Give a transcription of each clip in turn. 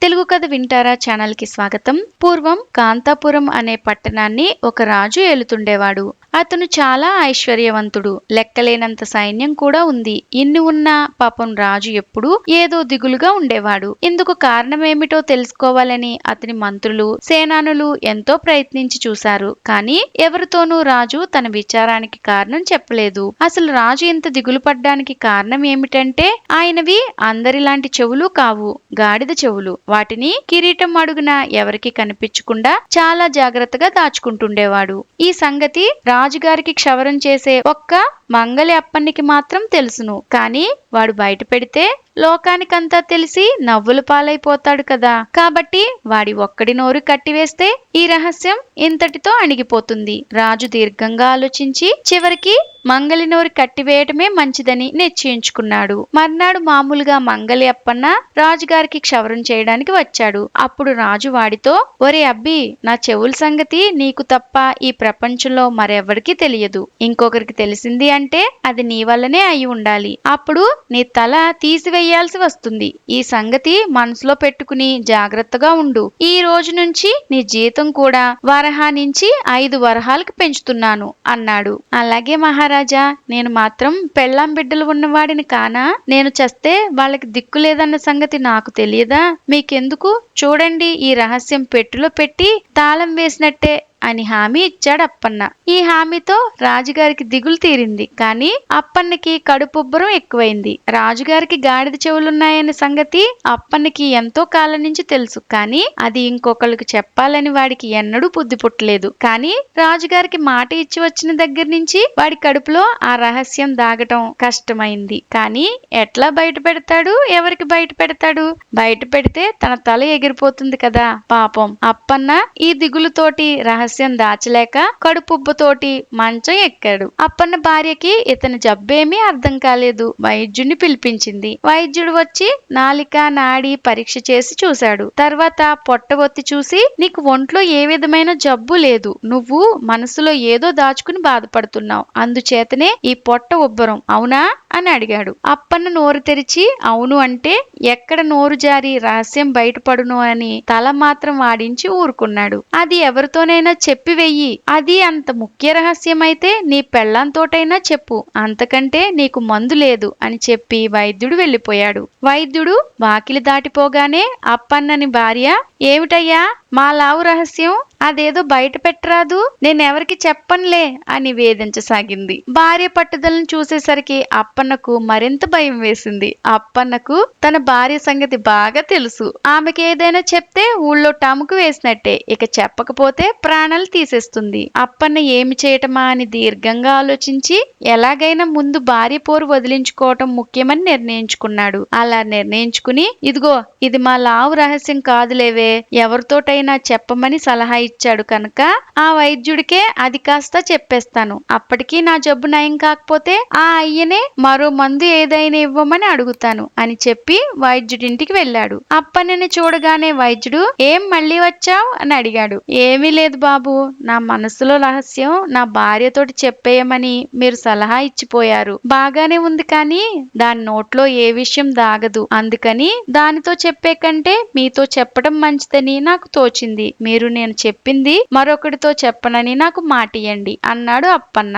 తెలుగు కథ వింటారా ఛానల్ కి స్వాగతం. పూర్వం కాంతాపురం అనే పట్టణాన్ని ఒక రాజు ఏలుతుండేవాడు. అతను చాలా ఐశ్వర్యవంతుడు. లెక్కలేనంత సైన్యం కూడా ఉంది. ఇన్ని ఉన్నా పాపం రాజు ఎప్పుడూ ఏదో దిగులుగా ఉండేవాడు. ఇందుకు కారణమేమిటో తెలుసుకోవాలని అతని మంత్రులు, సేనానులు ఎంతో ప్రయత్నించి చూశారు. కానీ ఎవరితోనూ రాజు తన విచారానికి కారణం చెప్పలేదు. అసలు రాజు ఇంత దిగులు పడ్డానికి కారణం ఏమిటంటే ఆయనవి అందరిలాంటి చెవులు కావు, గాడిద చెవులు. వాటిని కిరీటం అడుగున ఎవరికి కనిపించకుండా చాలా జాగ్రత్తగా దాచుకుంటుండేవాడు. ఈ సంగతి రాజుగారికి క్షవరం చేసే ఒక్క మంగలి అప్పన్నికి మాత్రం తెలుసును. కానీ వాడు బయట పెడితే లోకానికంతా తెలిసి నవ్వుల పాలైపోతాడు కదా. కాబట్టి వాడి ఒక్కడి నోరు కట్టివేస్తే ఈ రహస్యం ఇంతటితో అణిగిపోతుంది. రాజు దీర్ఘంగా ఆలోచించి చివరికి మంగలి నోరు కట్టివేయటమే మంచిదని నిశ్చయించుకున్నాడు. మర్నాడు మామూలుగా మంగలి అప్పన్న రాజుగారికి క్షవరం చేయడానికి వచ్చాడు. అప్పుడు రాజు వాడితో, ఒరే అబ్బి, నా చెవుల సంగతి నీకు తప్ప ఈ ప్రపంచంలో మరెవరికి తెలియదు. ఇంకొకరికి తెలిసింది అంటే అది నీ వల్లనే అయి ఉండాలి. అప్పుడు నీ తల తీసివేయాల్సి వస్తుంది. ఈ సంగతి మనసులో పెట్టుకుని జాగ్రత్తగా ఉండు. ఈ రోజు నుంచి నీ జీతం కూడా వరహా నుంచి 5 వరహాలకు పెంచుతున్నాను అన్నాడు. అలాగే మహారాజా, నేను మాత్రం పెళ్ళాం బిడ్డలు ఉన్నవాడిని కానా? నేను చస్తే వాళ్ళకి దిక్కు లేదన్న సంగతి నాకు తెలియదా? మీకెందుకు? చూడండి, ఈ రహస్యం పెట్టెలో పెట్టి తాళం వేసినట్టే అని హామీ ఇచ్చాడు అప్పన్న. ఈ హామీతో రాజుగారికి దిగులు తీరింది. కానీ అప్పన్నకి కడుపుబ్బరం ఎక్కువైంది. రాజుగారికి గాడిద చెవులున్నాయనే సంగతి అప్పన్నకి ఎంతో కాలం నుంచి తెలుసు. కానీ అది ఇంకొకరికి చెప్పాలని వాడికి ఎన్నడూ బుద్ధి పుట్టలేదు. కానీ రాజుగారికి మాట ఇచ్చి వచ్చిన దగ్గర నుంచి వాడి కడుపులో ఆ రహస్యం దాగటం కష్టమైంది. కానీ ఎట్లా బయట పెడతాడు? ఎవరికి బయట పెడతాడు? బయట పెడితే తన తల ఎగిరిపోతుంది కదా. పాపం అప్పన్న ఈ దిగులుతోటి రహస్యం దాచలేక కడుపుబ్బతోటి మంచం ఎక్కాడు. అప్పన్న భార్యకి ఇతని జబ్బేమీ అర్థం కాలేదు. వైద్యుడిని పిలిపించింది. వైద్యుడు వచ్చి నాలిక నాడి పరీక్ష చేసి చూశాడు. తర్వాత పొట్ట ఒత్తి చూసి, నీకు ఒంట్లో ఏ విధమైన జబ్బు లేదు. నువ్వు మనసులో ఏదో దాచుకుని బాధపడుతున్నావు. అందుచేతనే ఈ పొట్ట ఉబ్బరం, అవునా అని అడిగాడు. అప్పన్న నోరు తెరిచి అవును అంటే ఎక్కడ నోరు జారి రహస్యం బయటపడును అని తల మాత్రం వాడించి ఊరుకున్నాడు. అది ఎవరితోనైనా చెప్పి వెయ్యి. అది అంత ముఖ్య రహస్యమైతే నీ పెళ్ళాంతోటైనా చెప్పు. అంతకంటే నీకు మందు లేదు అని చెప్పి వైద్యుడు వెళ్ళిపోయాడు. వైద్యుడు వాకిలి దాటిపోగానే అప్పన్నని భార్య, ఏమిటయ్యా మా లావు రహస్యం? అదేదో బయట పెట్టరాదు, నేనెవరికి చెప్పనులే అని వేధించసాగింది. భార్య పట్టుదలను చూసేసరికి అప్పన్నకు మరింత భయం వేసింది. అప్పన్నకు తన భార్య సంగతి బాగా తెలుసు. ఆమెకి ఏదైనా చెప్తే ఊళ్ళో టముకు వేసినట్టే. ఇక చెప్పకపోతే ప్రాణాలు తీసేస్తుంది. అప్పన్న ఏమి చేయటమా అని దీర్ఘంగా ఆలోచించి ఎలాగైనా ముందు భార్య పోరు వదిలించుకోవటం ముఖ్యమని నిర్ణయించుకున్నాడు. అలా నిర్ణయించుకుని, ఇదిగో ఇది మా లావు రహస్యం కాదులేవే, ఎవరితోటైనా చెప్పమని సలహా ఇచ్చాడు కనుక ఆ వైద్యుడికే అది కాస్త చెప్పేస్తాను. అప్పటికీ నా జబ్బు నయం కాకపోతే ఆ అయ్యనే మరో మందు ఏదైనా ఇవ్వమని అడుగుతాను అని చెప్పి వైద్యుడింటికి వెళ్ళాడు. అప్పన్నని చూడగానే వైద్యుడు, ఏం మళ్ళీ వచ్చావు అని అడిగాడు. ఏమీ లేదు బాబు, నా మనసులో రహస్యం నా భార్యతోటి చెప్పేయమని మీరు సలహా ఇచ్చిపోయారు. బాగానే ఉంది, కానీ దాని నోట్లో ఏ విషయం దాగదు. అందుకని దానితో చెప్పే కంటే మీతో చెప్పడం మంచిదని నాకు తోచింది. మీరు నేను చెప్పింది మరొకటితో చెప్పనని నాకు మాట ఇయ్యండి అన్నాడు అప్పన్న.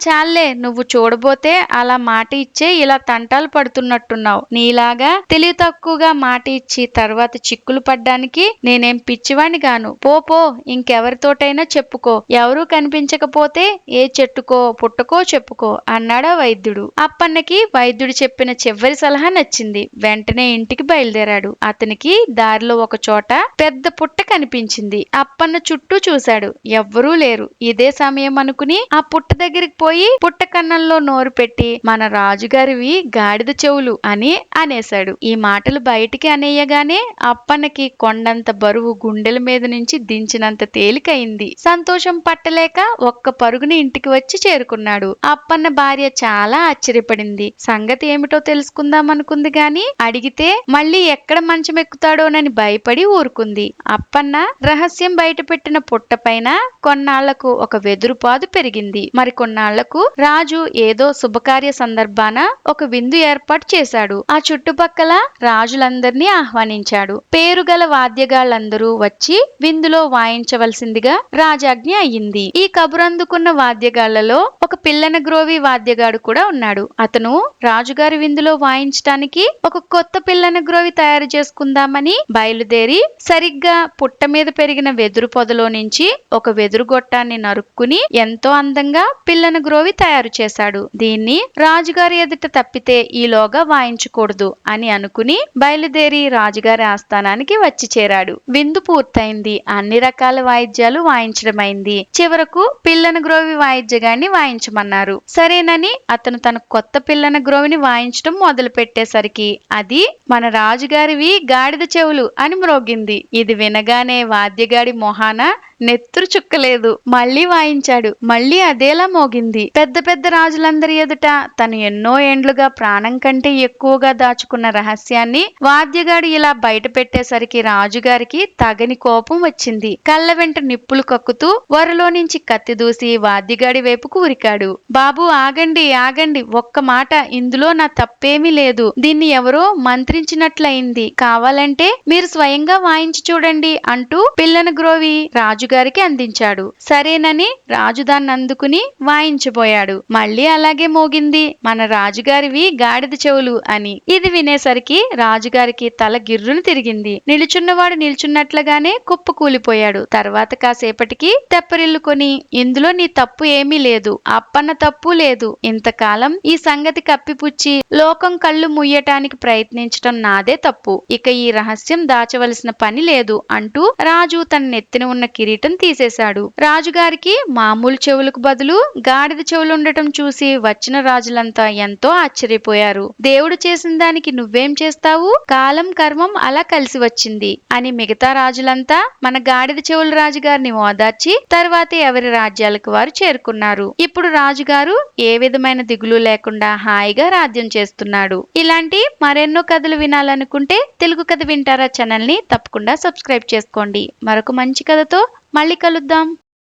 చాలే, నువ్వు చూడబోతే అలా మాట ఇచ్చే ఇలా తంటాలు పడుతున్నట్టున్నావు. నీలాగా తెలివి తక్కువగా మాట ఇచ్చి తర్వాత చిక్కులు పడ్డానికి నేనేం పిచ్చివాణ్ణి గాను. పో, ఇంకెవరితోటైనా చెప్పుకో. ఎవరూ కనిపించకపోతే ఏ చెట్టుకో పుట్టకో చెప్పుకో అన్నాడు వైద్యుడు. అప్పన్నకి వైద్యుడు చెప్పిన చివరి సలహా నచ్చింది. వెంటనే ఇంటికి బయలుదేరాడు. అతనికి దారిలో ఒక చోట పెద్ద పుట్ట కనిపించింది. అప్పన్న చుట్టూ చూశాడు. ఎవ్వరూ లేరు. ఇదే సమయం అనుకుని ఆ పుట్ట దగ్గరికి పోయి పుట్ట కన్నంలో నోరు పెట్టి, మన రాజుగారివి గాడిద చెవులు అని అనేశాడు. ఈ మాటలు బయటికి అనేయగానే అప్పన్నకి కొండంత బరువు గుండెల మీద నుంచి దించినంత తేలికయింది. సంతోషం పట్టలేక ఒక్క పరుగుని ఇంటికి వచ్చి చేరుకున్నాడు. అప్పన్న భార్య చాలా ఆశ్చర్యపడింది. సంగతి ఏమిటో తెలుసుకుందాం అనుకుంది గాని అడిగితే మళ్ళీ ఎక్కడ మంచం ఎక్కుతాడోనని భయపడి ఊరుకుంది. అప్పన్న కన్నా రహస్యం బయటపెట్టిన పుట్ట పైన కొన్నాళ్లకు ఒక వెదురుపాదు పెరిగింది. మరి కొన్నాళ్లకు రాజు ఏదో శుభకార్య సందర్భాన ఒక విందు ఏర్పాటు చేశాడు. ఆ చుట్టుపక్కల రాజులందరినీ ఆహ్వానించాడు. పేరుగల వాద్యగాళ్లందరూ వచ్చి విందులో వాయించవలసిందిగా రాజాజ్ఞ అయ్యింది. ఈ కబురందుకున్న వాద్యగాళ్లలో ఒక పిల్లన గ్రోవి వాద్యగాడు కూడా ఉన్నాడు. అతను రాజుగారి విందులో వాయించటానికి ఒక కొత్త పిల్లన గ్రోవి తయారు చేసుకుందామని బయలుదేరి సరిగ్గా పుట్ట మీద పెరిగిన వెదురు పొదలో నుంచి ఒక వెదురు గొట్టాన్ని నరుక్కుని ఎంతో అందంగా పిల్లన గ్రోవి తయారు చేశాడు. దీన్ని రాజుగారి ఎదుట తప్పితే ఈలోగా వాయించకూడదు అని అనుకుని బయలుదేరి రాజుగారి ఆస్థానానికి వచ్చి చేరాడు. విందు పూర్తయింది. అన్ని రకాల వాయిద్యాలు వాయించడమైంది. చివరకు పిల్లన గ్రోవి వాయిద్యగాన్ని వాయించమన్నారు. సరేనని అతను తన కొత్త పిల్లన గ్రోవిని వాయించడం మొదలు పెట్టేసరికి అది మన రాజుగారివి గాడిద చెవులు అని మ్రోగింది. ఇది వినగానే వాద్యగాడి మొహాన నెత్తురు చుక్కలేదు. మళ్లీ వాయించాడు. మళ్లీ అదేలా మోగింది. పెద్ద పెద్ద రాజులందరి ఎదుట తను ఎన్నో ఏండ్లుగా ప్రాణం కంటే ఎక్కువగా దాచుకున్న రహస్యాన్ని వాద్యగాడు ఇలా బయట పెట్టేసరికి రాజుగారికి తగని కోపం వచ్చింది. కళ్ళ వెంట నిప్పులు కక్కుతూ వరలో నుంచి కత్తి దూసి వాద్యగాడి వైపుకు ఉరికాడు. బాబు ఆగండి ఆగండి, ఒక్క మాట, ఇందులో నా తప్పేమీ లేదు. దీన్ని ఎవరో మంత్రించినట్లయింది. కావాలంటే మీరు స్వయంగా వాయించి చూడండి అంటూ పిల్లన గ్రోవి రాజుగారికి అందించాడు. సరేనని రాజు దాన్ని అందుకుని వాయించబోయాడు. మళ్ళీ అలాగే మోగింది. మన రాజుగారివి గాడిద చెవులు అని. ఇది వినేసరికి రాజుగారికి తల గిర్రును తిరిగింది. నిలుచున్నవాడు నిల్చున్నట్లుగానే కుప్ప కూలిపోయాడు. తర్వాత కాసేపటికి తెప్పరిల్లుకొని, ఇందులో నీ తప్పు ఏమీ లేదు, అప్పన్న తప్పు లేదు. ఇంతకాలం ఈ సంగతి కప్పిపుచ్చి లోకం కళ్ళు ముయ్యటానికి ప్రయత్నించటం నాదే తప్పు. ఇక ఈ రహస్యం దాచవలసిన పని లేదు అంటూ రాజు తన నెత్తిన ఉన్న కిరీటం తీసేశాడు. రాజుగారికి మామూలు చెవులకు బదులు గాడిద చెవులుండటం చూసి వచ్చిన రాజులంతా ఎంతో ఆశ్చర్యపోయారు. దేవుడు చేసిన దానికి నువ్వేం చేస్తావు? కాలం కర్మం అలా కలిసి వచ్చింది అని మిగతా రాజులంతా మన గాడిద చెవుల రాజుగారిని ఓదార్చి తర్వాత ఎవరి రాజ్యాలకు వారు చేరుకున్నారు. ఇప్పుడు రాజుగారు ఏ విధమైన దిగులు లేకుండా హాయిగా రాజ్యం చేస్తున్నాడు. ఇలాంటి మరెన్నో కథలు వినాలనుకుంటే తెలుగు కథ వింటారా ఛానల్ ని తప్పకుండా సబ్స్క్రైబ్ చేసుకోండి. మరొక మంచి కథతో మళ్ళీ కలుద్దాం.